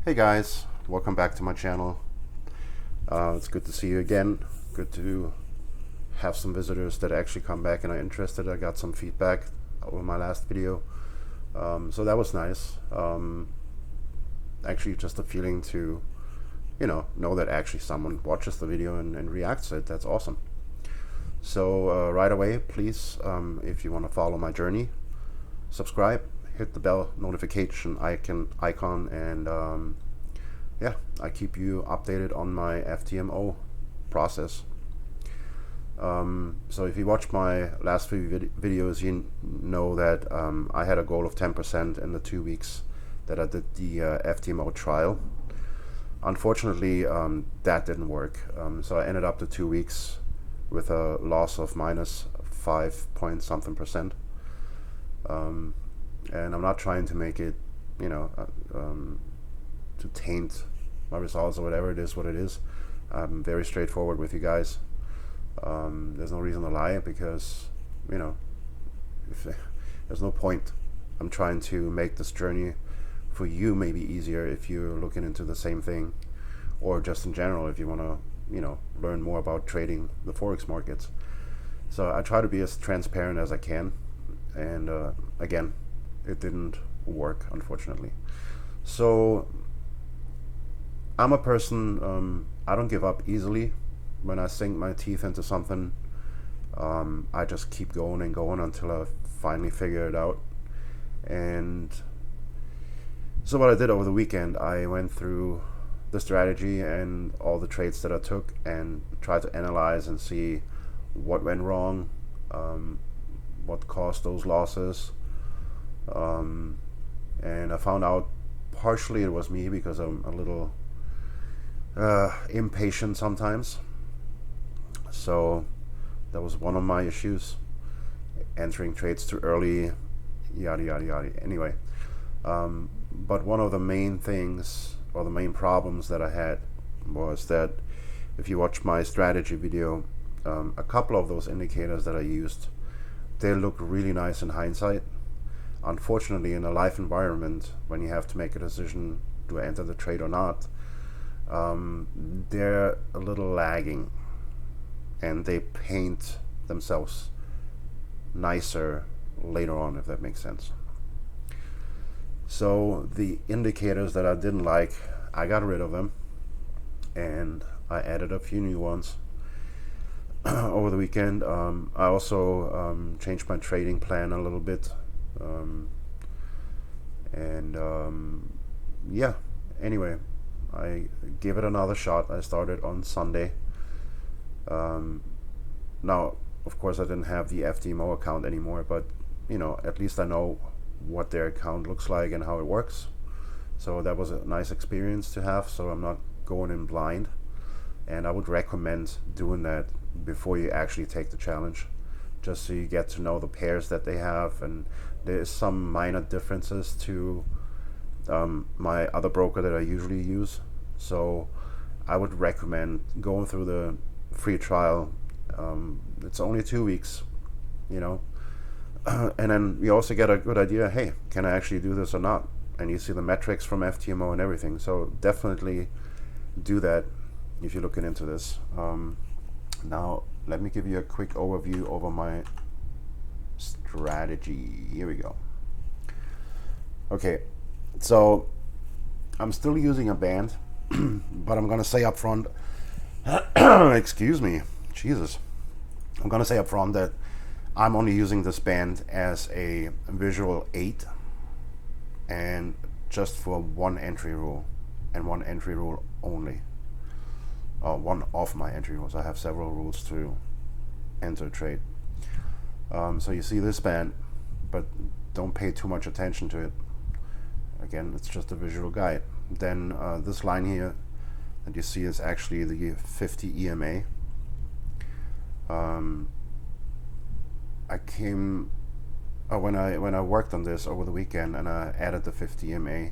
Hey guys, welcome back to my channel. It's good to see you again. Good to have some visitors that actually come back and are interested. I got some feedback over my last video, so that was nice. Actually, just a feeling to, know that actually someone watches the video and reacts to it. That's awesome. So right away, please, if you want to follow my journey, subscribe, hit the bell notification icon, and yeah, I keep you updated on my FTMO process. So if you watch my last few videos, you know that I had a goal of 10% in the 2 weeks that I did the FTMO trial. Unfortunately, that didn't work. So I ended up the 2 weeks with a loss of minus 5 point something percent. And I'm not trying to make it, to taint my results or whatever. It is what it is. I'm very straightforward with you guys. There's no reason to lie because, if there's no point. I'm trying to make this journey for you maybe easier if you're looking into the same thing, or just in general if you want to, learn more about trading the Forex markets. So I try to be as transparent as I can, and again, it didn't work, unfortunately. So I'm a person, I don't give up easily. When I sink my teeth into something, I just keep going and going until I finally figure it out. And so what I did over the weekend, I went through the strategy and all the trades that I took and tried to analyze and see what went wrong, what caused those losses. And I found out partially it was me because I'm a little impatient sometimes. So that was one of my issues, entering trades too early, yada yada yada. Anyway, but one of the main things, or the main problems that I had, was that if you watch my strategy video, a couple of those indicators that I used, they look really nice in hindsight. Unfortunately, in a live environment, when you have to make a decision to enter the trade or not, they're a little lagging, and they paint themselves nicer later on, if that makes sense. So the indicators that I didn't like, I got rid of them, and I added a few new ones over the weekend. I also changed my trading plan a little bit. Yeah, anyway, I gave it another shot. I started on Sunday. Now, of course, I didn't have the FTMO account anymore, but at least I know what their account looks like and how it works. So that was a nice experience to have, so I'm not going in blind. And I would recommend doing that before you actually take the challenge, just so you get to know the pairs that they have. And there's some minor differences to my other broker that I usually use. So I would recommend going through the free trial. It's only 2 weeks, and then you also get a good idea, hey, can I actually do this or not? And you see the metrics from FTMO and everything. So definitely do that if you're looking into this. Now let me give you a quick overview over my strategy. Here we go. Okay, so I'm still using a band, but I'm gonna say up front, excuse me, Jesus, I'm gonna say up front that I'm only using this band as a visual aid, and just for one entry rule, and one entry rule only. One of my entry rules. I have several rules to enter a trade. So you see this band, but don't pay too much attention to it. Again, it's just a visual guide. Then this line here that you see is actually the 50 EMA. I came when I worked on this over the weekend and I added the 50 EMA,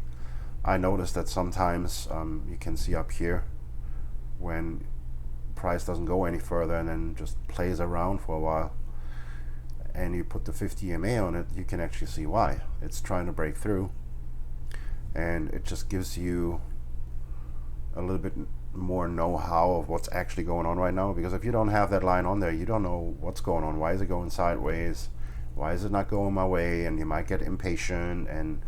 I noticed that sometimes you can see up here when price doesn't go any further and then just plays around for a while, and you put the 50 EMA on it, you can actually see why. It's trying to break through, and it just gives you a little bit more know-how of what's actually going on right now, because if you don't have that line on there, you don't know what's going on. Why is it going sideways? Why is it not going my way? And you might get impatient, and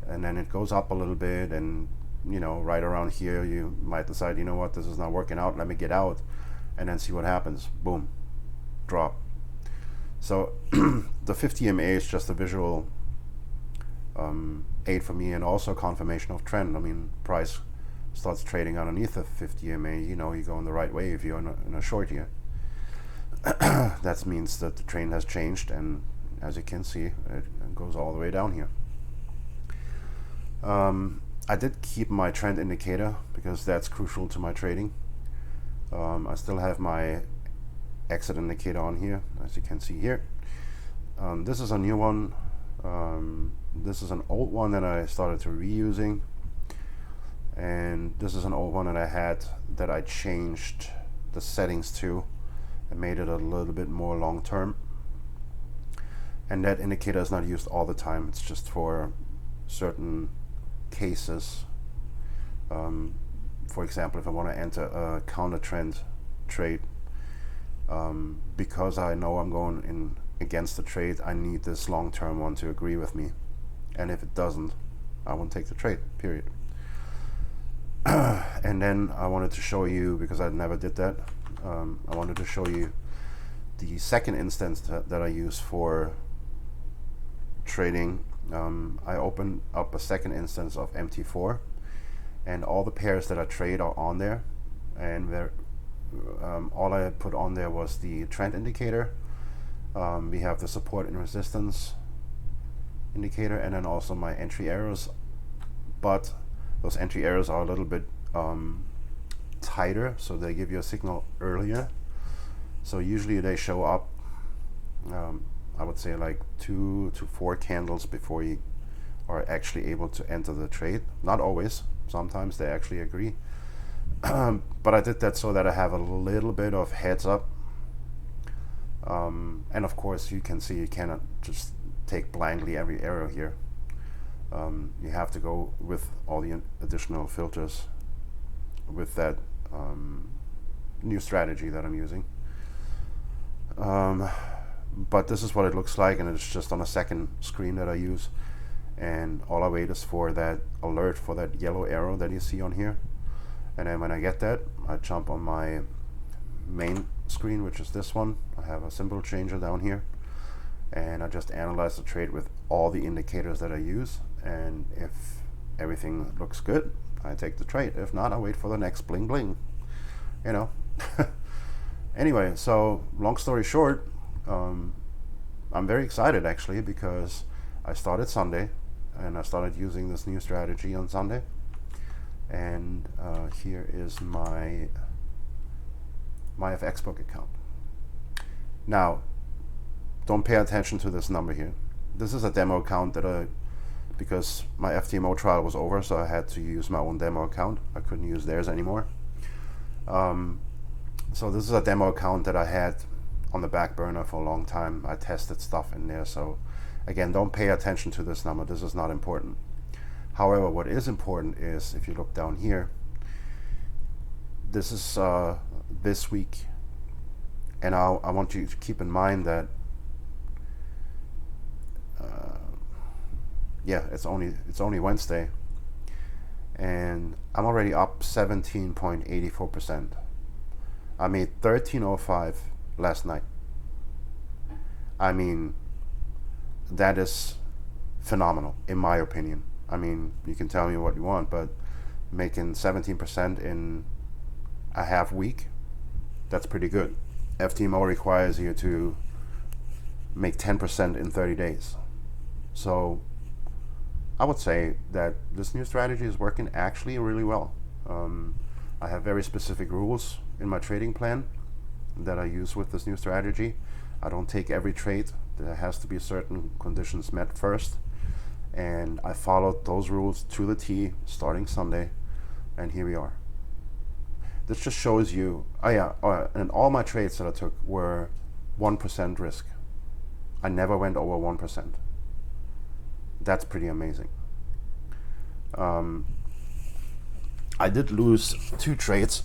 then it goes up a little bit, and you know, right around here you might decide, you know what, this is not working out, let me get out, and then see what happens. Boom, drop. So the 50 MA is just a visual aid for me, and also confirmation of trend. I mean, price starts trading underneath the 50 MA, you know, you go in the right way if you're in a short here. That means that the trend has changed, and as you can see, it goes all the way down here. I did keep my trend indicator because that's crucial to my trading. I still have my exit indicator on here, as you can see here. This is a new one. This is an old one that I started to reusing, and this is an old one that I had that I changed the settings to and made it a little bit more long term. And that indicator is not used all the time, it's just for certain cases. For example, if I want to enter a counter trend trade, because I know I'm going in against the trade, I need this long-term one to agree with me, and if it doesn't, I won't take the trade, period. And then I wanted to show you, because I never did that, I wanted to show you the second instance that I use for trading. I opened up a second instance of MT4, and all the pairs that I trade are on there, and all I put on there was the trend indicator. We have the support and resistance indicator, and then also my entry arrows, but those entry arrows are a little bit tighter, so they give you a signal earlier. So usually they show up, I would say like 2 to 4 candles before you are actually able to enter the trade. Not always, sometimes they actually agree. But I did that so that I have a little bit of heads up. And of course you can see you cannot just take blindly every arrow here. You have to go with all the additional filters with that new strategy that I'm using. But this is what it looks like, and it's just on a second screen that I use, and all I wait is for that alert, for that yellow arrow that you see on here, and then when I get that, I jump on my main screen, which is this one. I have a symbol changer down here, and I just analyze the trade with all the indicators that I use, and if everything looks good, I take the trade. If not, I wait for the next bling bling, you know. Anyway, so long story short, I'm very excited actually, because I started Sunday and I started using this new strategy on Sunday, and here is my FXbook account. Now, don't pay attention to this number here. This is a demo account that because my FTMO trial was over, so I had to use my own demo account. I couldn't use theirs anymore. So this is a demo account that I had on the back burner for a long time. I tested stuff in there, so again, don't pay attention to this number. This is not important. However, what is important is, if you look down here, this is this week, and I want you to keep in mind that yeah, it's only Wednesday, and I'm already up 17.84%. I made 1305 last night. I mean, that is phenomenal in my opinion. I mean, you can tell me what you want, but making 17% in a half week, that's pretty good. FTMO requires you to make 10% in 30 days. So I would say that this new strategy is working actually really well. I have very specific rules in my trading plan that I use with this new strategy. I don't take every trade. There has to be certain conditions met first, and I followed those rules to the T starting Sunday, and here we are. This just shows you, and all my trades that I took were 1% risk. I never went over 1%. That's pretty amazing. I did lose 2 trades,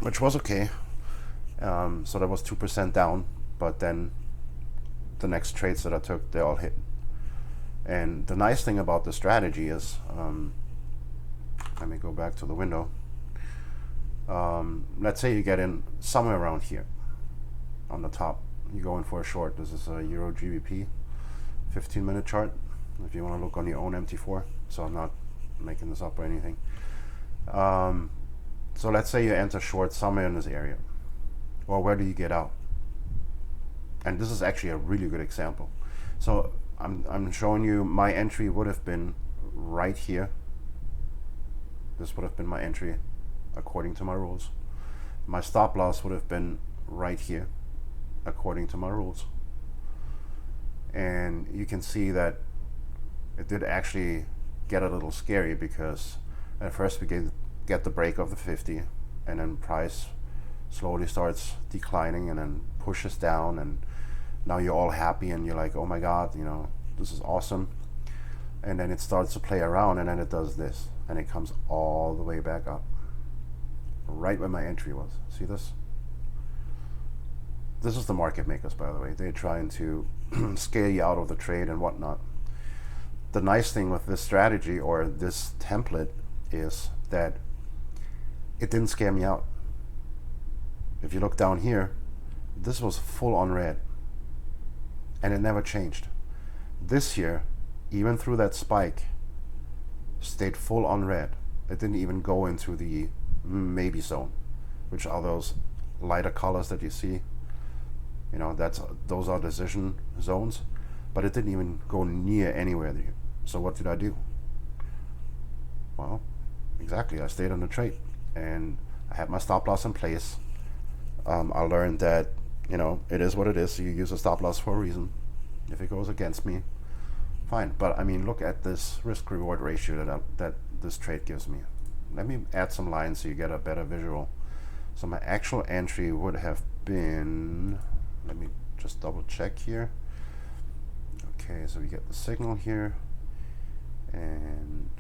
which was okay. So that was 2% down, but then the next trades that I took, they all hit. And the nice thing about the strategy is, let me go back to the window. Let's say you get in somewhere around here on the top. You go in for a short. This is a Euro GBP 15-minute chart. If you want to look on your own MT4, so I'm not making this up or anything. So let's say you enter short somewhere in this area. Well, where do you get out? And this is actually a really good example. So I'm showing you my entry would have been right here. This would have been my entry according to my rules. My stop loss would have been right here according to my rules. And you can see that it did actually get a little scary, because at first we get the break of the 50, and then price slowly starts declining and then pushes down, and now you're all happy and you're like, oh my god, you know, this is awesome. And then it starts to play around, and then it does this, and it comes all the way back up right where my entry was. See this? This is the market makers, by the way. They're trying to scale you out of the trade and whatnot. The nice thing with this strategy, or this template, is that it didn't scare me out. If you look down here, this was full on red, and it never changed. This here, even through that spike, stayed full on red. It didn't even go into the maybe zone, which are those lighter colors that you see. You know, those are decision zones, but it didn't even go near anywhere there. So what did I do? Well, exactly, I stayed on the trade, and I had my stop loss in place. I learned that, you know, it is what it is. So you use a stop loss for a reason. If it goes against me, fine. But I mean, look at this risk reward ratio that this trade gives me. Let me add some lines so you get a better visual. So my actual entry would have been, let me just double check here. Okay, so we get the signal here, and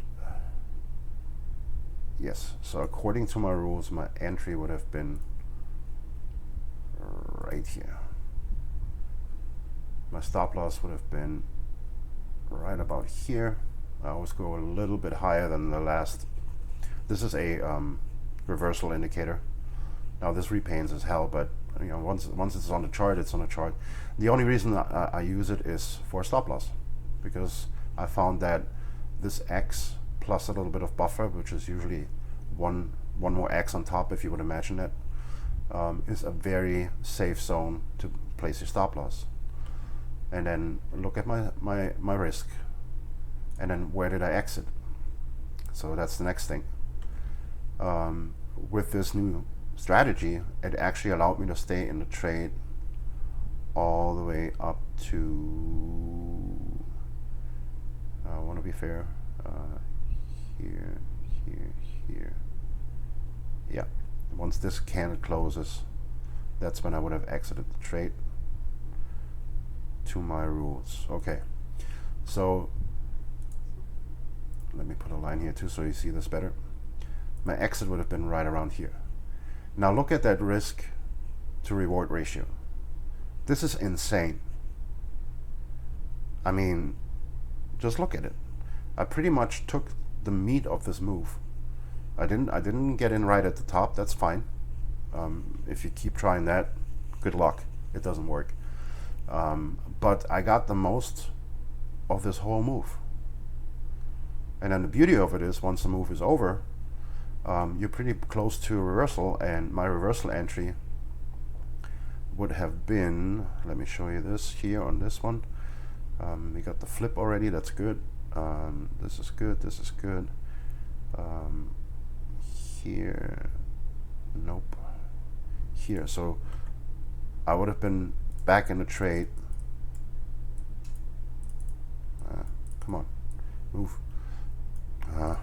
yes, so according to my rules, my entry would have been right here. My stop loss would have been right about here. I always go a little bit higher than the last. This is a reversal indicator. Now this repains as hell, but you know, once it's on the chart, it's on the chart. The only reason I use it is for stop loss, because I found that this X plus a little bit of buffer, which is usually one more X on top, if you would imagine that, is a very safe zone to place your stop loss. And then look at my risk, and then where did I exit? So that's the next thing. With this new strategy, it actually allowed me to stay in the trade all the way up to, I want to be fair, here. Yeah, once this candle closes, that's when I would have exited the trade to my rules. Okay, so let me put a line here too so you see this better. My exit would have been right around here. Now look at that risk to reward ratio. This is insane. I mean, just look at it. I pretty much took the meat of this move. I didn't get in right at the top. That's fine. If you keep trying that, good luck. It doesn't work. But I got the most of this whole move. And then the beauty of it is, once the move is over, you're pretty close to a reversal, and my reversal entry would have been, let me show you this here on this one. We got the flip already, that's good. This is good, this is good. Here, nope. Here, so I would have been back in the trade. Come on, move. I'm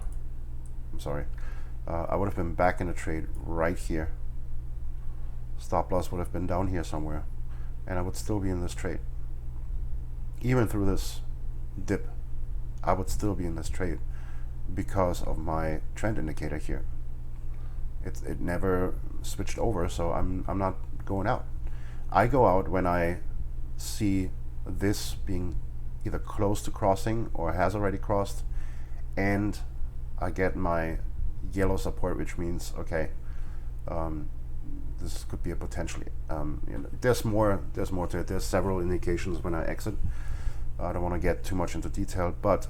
sorry. I would have been back in the trade right here. Stop loss would have been down here somewhere, and I would still be in this trade. Even through this dip, I would still be in this trade, because of my trend indicator here. It never switched over, so I'm not going out. I go out when I see this being either close to crossing or has already crossed, and I get my yellow support, which means okay, this could be a potentially. There's more to it. There's several indications when I exit. I don't want to get too much into detail, but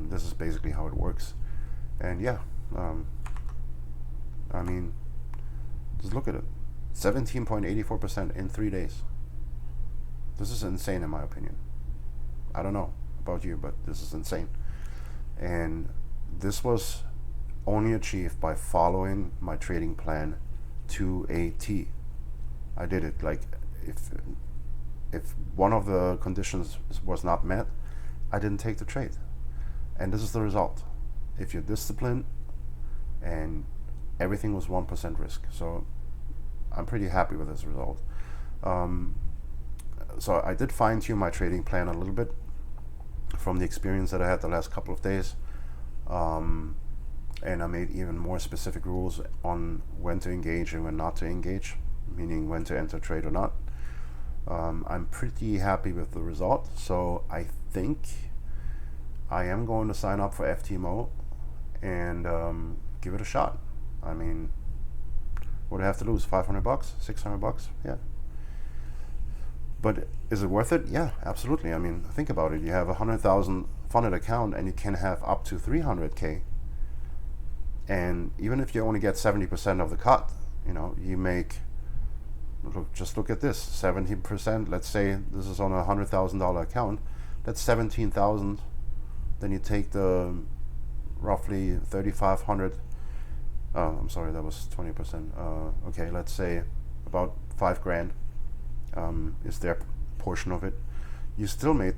this is basically how it works. And yeah, I mean, just look at it. 17.84% in 3 days. This is insane in my opinion. I don't know about you, but this is insane. And this was only achieved by following my trading plan to a T. I did it. Like, if one of the conditions was not met, I didn't take the trade. And this is the result. If you're disciplined, and everything was 1% risk. So I'm pretty happy with this result. So I did fine tune my trading plan a little bit from the experience that I had the last couple of days. And I made even more specific rules on when to engage and when not to engage, meaning when to enter trade or not. I'm pretty happy with the result. So I think I am going to sign up for FTMO and give it a shot. I mean, what do I have to lose? $500, $600? Yeah. But is it worth it? Yeah, absolutely. I mean, think about it. You have a 100,000 funded account and you can have up to 300K. And even if you only get 70% of the cut, you know, you make, just look at this, 17%. Let's say this is on a $100,000 account. That's 17,000. Then you take the roughly 3,500. I'm sorry, that was 20%. Okay, let's say about $5,000 is their portion of it. You still made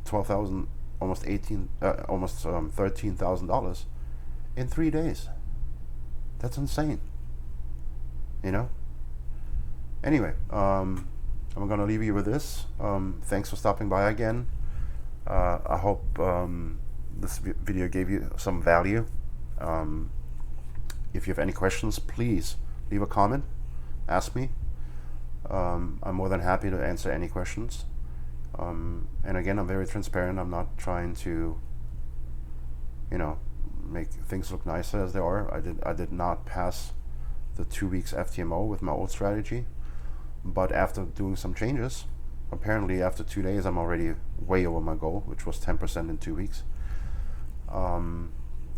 12,000, almost $13,000 in 3 days. That's insane. You know. Anyway, I'm gonna leave you with this. Thanks for stopping by again. I hope this video gave you some value. If you have any questions, please leave a comment, ask me. I'm more than happy to answer any questions. And again, I'm very transparent. I'm not trying to, you know, make things look nicer as they are. I did not pass the 2 weeks FTMO with my old strategy, but after doing some changes, apparently after 2 days, I'm already way over my goal, which was 10% in 2 weeks.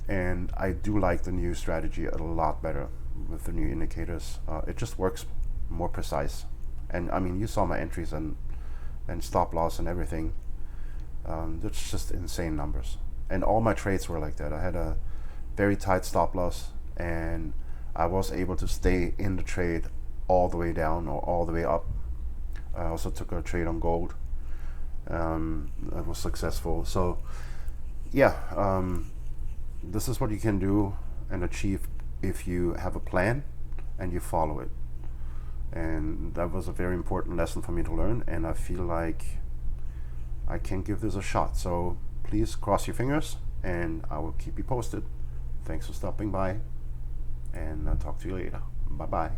And I do like the new strategy a lot better with the new indicators. It just works more precise. And I mean, you saw my entries and stop loss and everything. That's just insane numbers. And all my trades were like that. I had a very tight stop loss, and I was able to stay in the trade all the way down or all the way up. I also took a trade on gold. That was successful. So yeah, this is what you can do and achieve if you have a plan and you follow it. And that was a very important lesson for me to learn, and I feel like I can give this a shot. So please cross your fingers, and I will keep you posted. Thanks for stopping by, and I'll talk to you later. Bye bye.